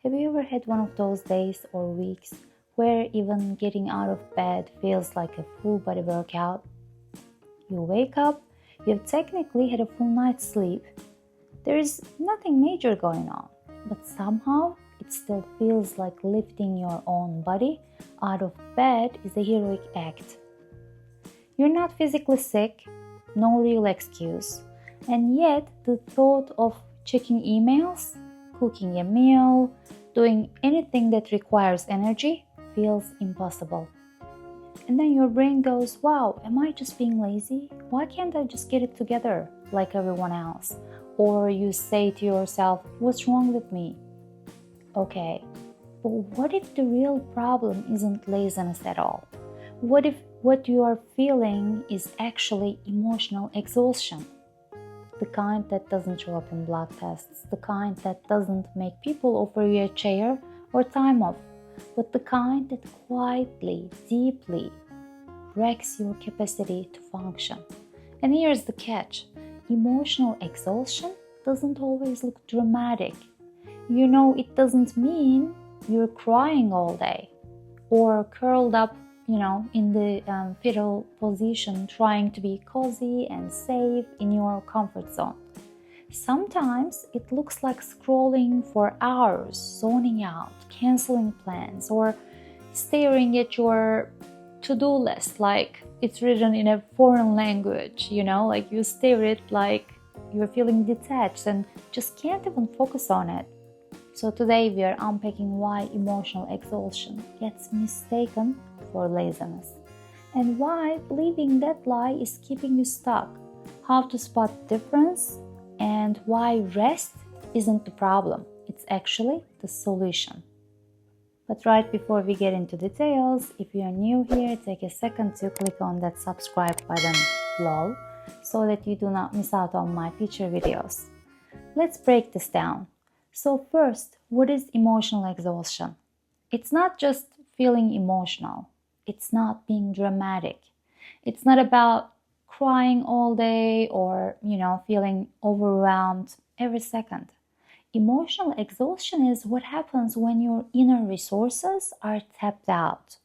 Have you ever had one of those days or weeks where even getting out of bed feels like a full body workout? You wake up, you've technically had a full night's sleep. There is nothing major going on, but somehow it still feels like lifting your own body out of bed is a heroic act. You're not physically sick, no real excuse, and yet the thought of checking emails, cooking a meal, doing anything that requires energy feels impossible. And then your brain goes, wow, am I just being lazy? Why can't I just get it together like everyone else? Or you say to yourself, what's wrong with me? Okay, but what if the real problem isn't laziness at all? What if what you are feeling is actually emotional exhaustion? The kind that doesn't show up in blood tests, the kind that doesn't make people offer you a chair or time off, but the kind that quietly, deeply wrecks your capacity to function. And here's the catch: emotional exhaustion doesn't always look dramatic. It doesn't mean you're crying all day or curled up, in the fetal position trying to be cozy and safe in your comfort zone. Sometimes it looks like scrolling for hours, zoning out, canceling plans, or staring at your to-do list like it's written in a foreign language, like you stare at it like you're feeling detached and just can't even focus on it. So today we are unpacking why emotional exhaustion gets mistaken for laziness and why believing that lie is keeping you stuck, how to spot the difference, and why rest isn't the problem, it's actually the solution. But right before we get into details, if you are new here, take a second to click on that subscribe button below so that you do not miss out on my future videos. Let's break this down. So first, what is emotional exhaustion? It's not just feeling emotional. It's not being dramatic. It's not about crying all day or, feeling overwhelmed every second. Emotional exhaustion is what happens when your inner resources are tapped out.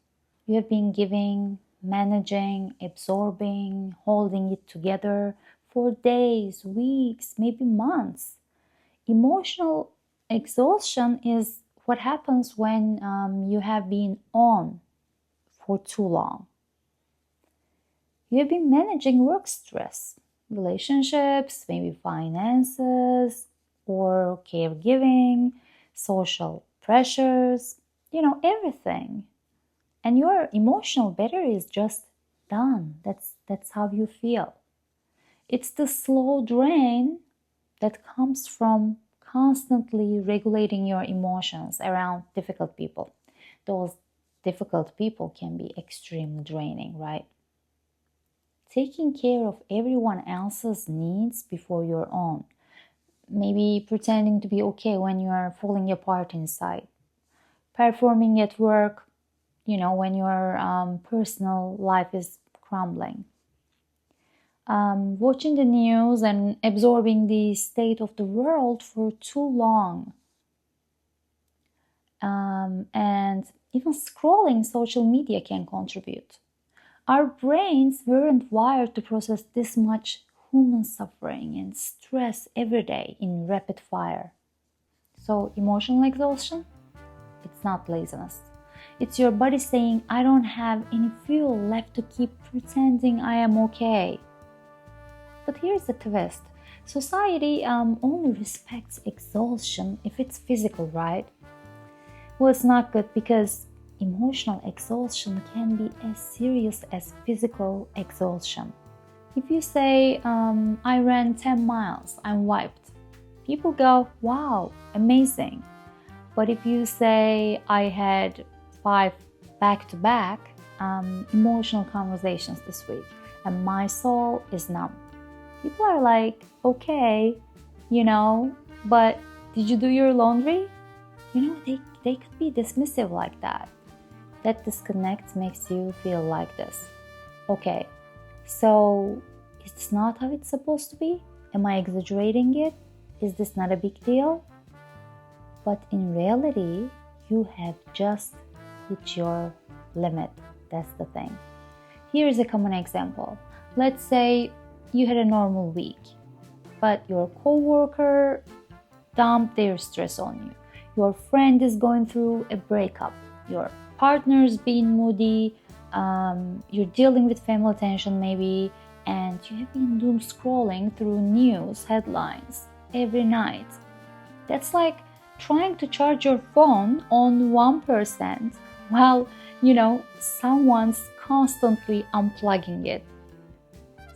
You have been giving, managing, absorbing, holding it together for days, weeks, maybe months. Emotional exhaustion is what happens when you have been on for too long. You have been managing work stress, relationships, maybe finances, or caregiving, social pressures, everything. And your emotional battery is just done. That's how you feel. It's the slow drain that comes from constantly regulating your emotions around difficult people. Those difficult people can be extremely draining, right? Taking care of everyone else's needs before your own. Maybe pretending to be okay when you are falling apart inside. Performing at work, when your personal life is crumbling. Watching the news and absorbing the state of the world for too long. And even scrolling social media can contribute. Our brains weren't wired to process this much human suffering and stress every day in rapid fire. So, emotional exhaustion? It's not laziness. It's your body saying, I don't have any fuel left to keep pretending I am okay. But here's the twist. Society only respects exhaustion if it's physical, right? Well, it's not good because emotional exhaustion can be as serious as physical exhaustion. If you say, I ran 10 miles, I'm wiped, people go, wow, amazing. But if you say, I had 5 back-to-back emotional conversations this week and my soul is numb, people are like, okay, but did you do your laundry? They could be dismissive like that. That disconnect makes you feel like this. Okay, so it's not how it's supposed to be? Am I exaggerating it? Is this not a big deal? But in reality, you have just hit your limit. That's the thing. Here's a common example. Let's say you had a normal week, but your coworker dumped their stress on you. Your friend is going through a breakup. Your partner's being moody. You're dealing with family tension maybe, and you have been doom scrolling through news headlines every night. That's like trying to charge your phone on 1% while, someone's constantly unplugging it.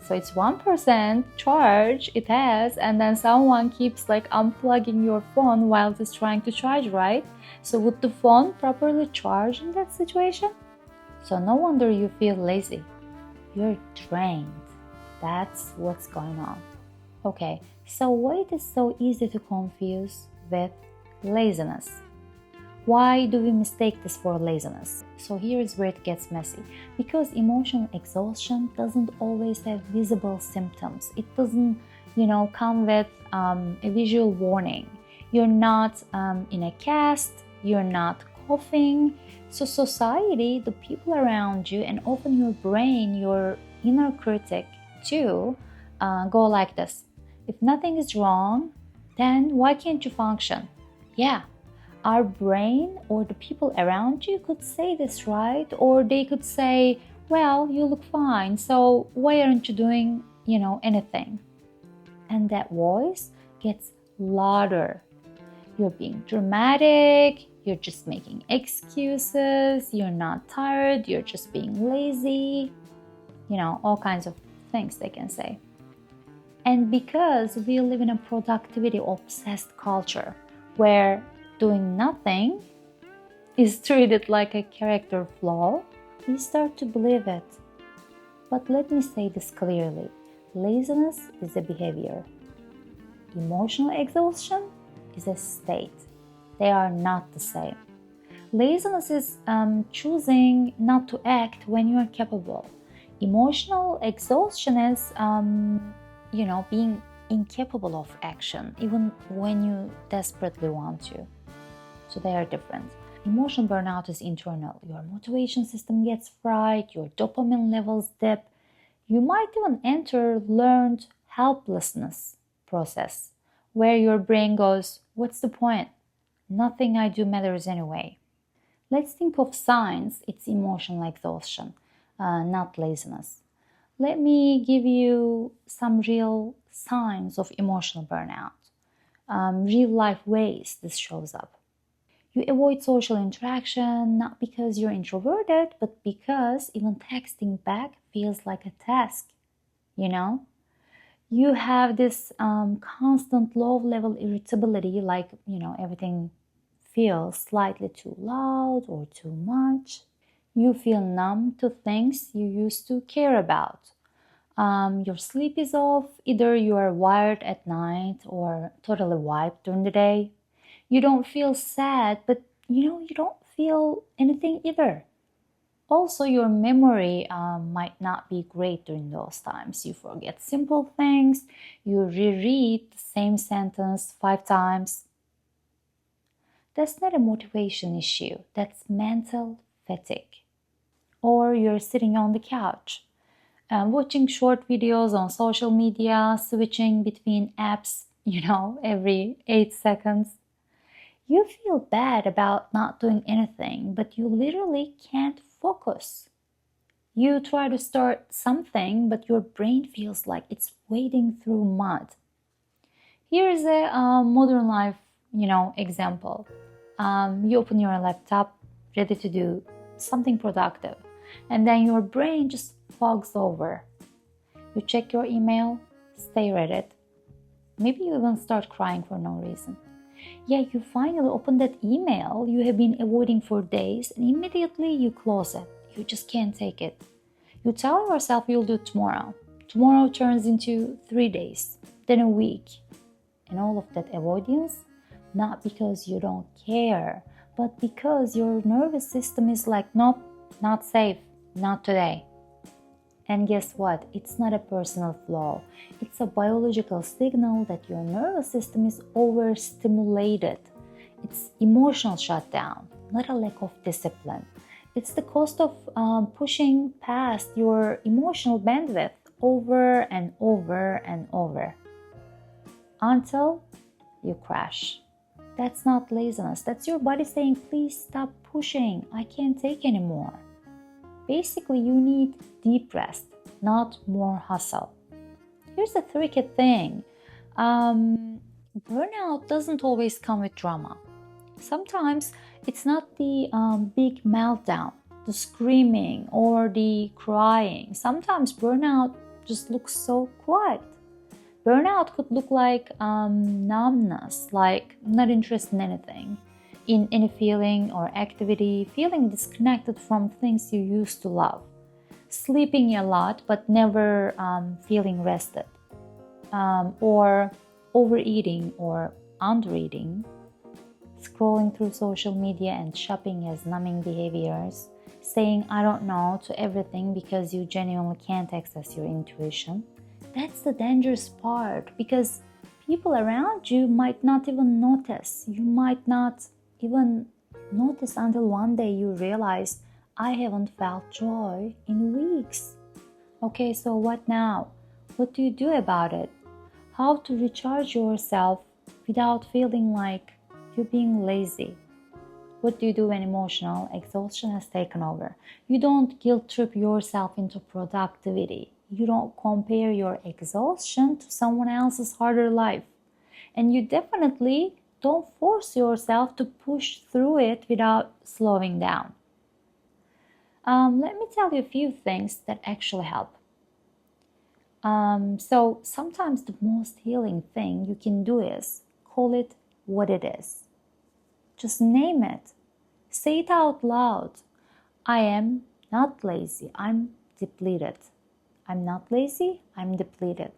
So it's 1% charge it has, and then someone keeps unplugging your phone while it's trying to charge, right? So would the phone properly charge in that situation? So no wonder you feel lazy. You're drained. That's what's going on. Okay, so why it is so easy to confuse with laziness? Why do we mistake this for laziness? So here's where it gets messy. Because emotional exhaustion doesn't always have visible symptoms. It doesn't, come with a visual warning. You're not in a cast, you're not coughing. So society, the people around you, and often your brain, your inner critic too, go like this. If nothing is wrong, then why can't you function? Yeah, our brain or the people around you could say this, right? Or they could say, well, you look fine, so why aren't you doing, anything? And that voice gets louder. You're being dramatic, you're just making excuses, you're not tired, you're just being lazy, all kinds of things they can say. And because we live in a productivity-obsessed culture where doing nothing is treated like a character flaw, we start to believe it. But let me say this clearly. Laziness is a behavior. Emotional exhaustion is a state. They are not the same. Laziness is choosing not to act when you are capable. Emotional exhaustion is being incapable of action, even when you desperately want to. So they are different. Emotional burnout is internal. Your motivation system gets fried, your dopamine levels dip. You might even enter learned helplessness process, where your brain goes, what's the point? Nothing I do matters anyway. Let's think of signs. It's emotional exhaustion, not laziness. Let me give you some real signs of emotional burnout, real life ways this shows up. You avoid social interaction not because you're introverted, but because even texting back feels like a task, You have this constant low-level irritability, everything feels slightly too loud or too much. You feel numb to things you used to care about. Your sleep is off. Either you are wired at night or totally wiped during the day. You don't feel sad, but you don't feel anything either. Also, your memory might not be great during those times. You forget simple things. You reread the same sentence 5 times. That's not a motivation issue. That's mental fatigue. Or you're sitting on the couch, watching short videos on social media, switching between apps, every 8 seconds. You feel bad about not doing anything, but you literally can't focus. You try to start something, but your brain feels like it's wading through mud. Here's a modern life, example. You open your laptop, ready to do something productive, and then your brain just fogs over. You check your email, stare at it. Maybe you even start crying for no reason. Yeah, you finally open that email you have been avoiding for days, and immediately you close it. You just can't take it. You tell yourself you'll do tomorrow. Tomorrow turns into 3 days, then a week. And all of that avoidance, not because you don't care, but because your nervous system is like, nope, not safe, not today. And guess what? It's not a personal flaw. It's a biological signal that your nervous system is overstimulated. It's emotional shutdown, not a lack of discipline. It's the cost of pushing past your emotional bandwidth over and over and over until you crash. That's not laziness. That's your body saying, please stop pushing. I can't take anymore. Basically, you need deep rest, not more hustle. Here's the tricky thing. Burnout doesn't always come with drama. Sometimes it's not the big meltdown, the screaming or the crying. Sometimes burnout just looks so quiet. Burnout could look like numbness, like not interested in anything, in any feeling or activity, feeling disconnected from things you used to love, sleeping a lot but never feeling rested, or overeating or undereating, scrolling through social media and shopping as numbing behaviors, saying I don't know to everything because you genuinely can't access your intuition. That's the dangerous part, because people around you might not even notice. You might not even notice until one day you realize, I haven't felt joy in weeks. Okay, so what now? What do you do about it? How to recharge yourself without feeling like you're being lazy? What do you do when emotional exhaustion has taken over? You don't guilt trip yourself into productivity. You don't compare your exhaustion to someone else's harder life. And you definitely don't force yourself to push through it without slowing down. Let me tell you a few things that actually help. So sometimes the most healing thing you can do is call it what it is. Just name it. Say it out loud. I am not lazy. I'm depleted. I'm not lazy. I'm depleted.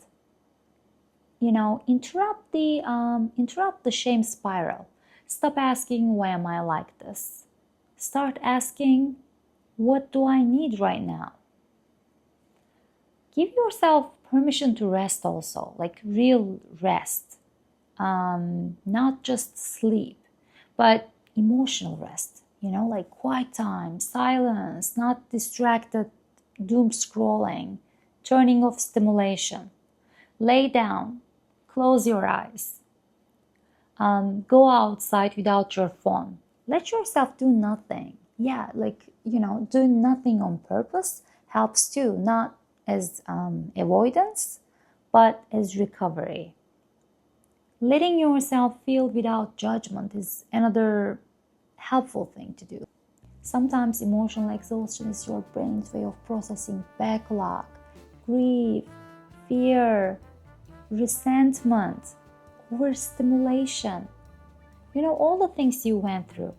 Interrupt the shame spiral. Stop asking, why am I like this? Start asking, what do I need right now? Give yourself permission to rest also, like real rest. Not just sleep, but emotional rest, like quiet time, silence, not distracted doom scrolling, turning off stimulation. Lay down, close your eyes, go outside without your phone. Let yourself do nothing. Yeah, doing nothing on purpose helps too, not as avoidance, but as recovery. Letting yourself feel without judgment is another helpful thing to do. Sometimes emotional exhaustion is your brain's way of processing backlog, grief, fear, resentment, overstimulation. All the things you went through.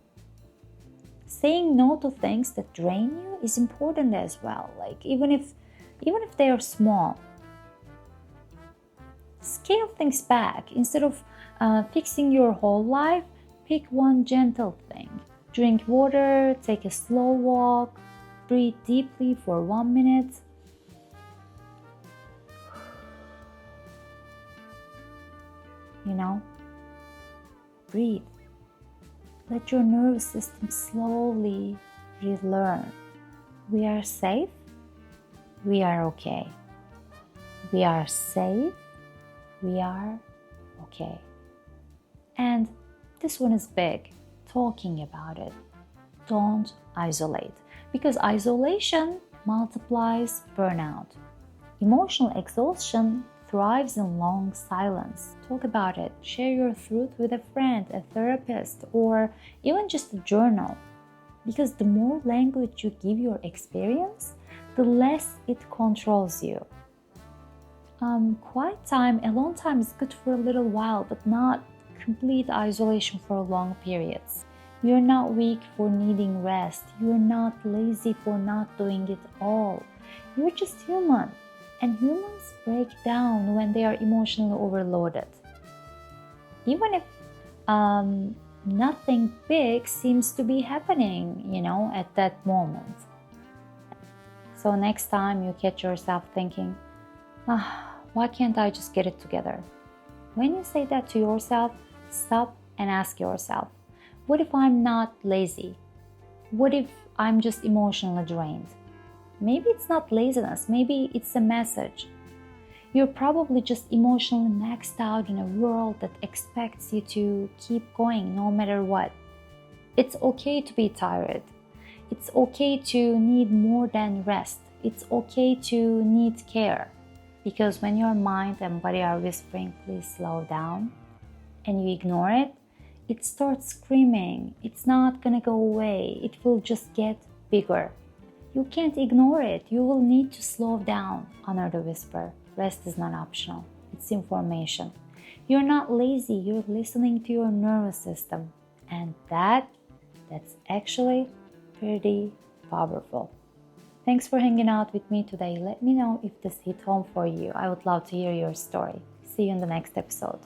Saying no to things that drain you is important as well. Like even if they are small. Scale things back. Instead of fixing your whole life, pick one gentle thing. Drink water, take a slow walk, breathe deeply for 1 minute. Breathe. Let your nervous system slowly relearn. We are safe. We are okay. We are safe. We are okay. And this one is big. Talking about it. Don't isolate, because isolation multiplies burnout. Emotional exhaustion thrives in long silence. Talk about it. Share your truth with a friend, a therapist, or even just a journal. Because the more language you give your experience, the less it controls you. Quiet time, alone time is good for a little while, but not complete isolation for long periods. You're not weak for needing rest. You're not lazy for not doing it all. You're just human. And humans break down when they are emotionally overloaded. Even if nothing big seems to be happening, at that moment. So next time you catch yourself thinking, why can't I just get it together? When you say that to yourself, stop and ask yourself, What if I'm not lazy? What if I'm just emotionally drained? Maybe it's not laziness, maybe it's a message. You're probably just emotionally maxed out in a world that expects you to keep going no matter what. It's okay to be tired. It's okay to need more than rest. It's okay to need care. Because when your mind and body are whispering, please slow down, and you ignore it, it starts screaming. It's not gonna go away. It will just get bigger. You can't ignore it. You will need to slow down. Honor the whisper. Rest is not optional. It's information. You're not lazy. You're listening to your nervous system. And that's actually pretty powerful. Thanks for hanging out with me today. Let me know if this hit home for you. I would love to hear your story. See you in the next episode.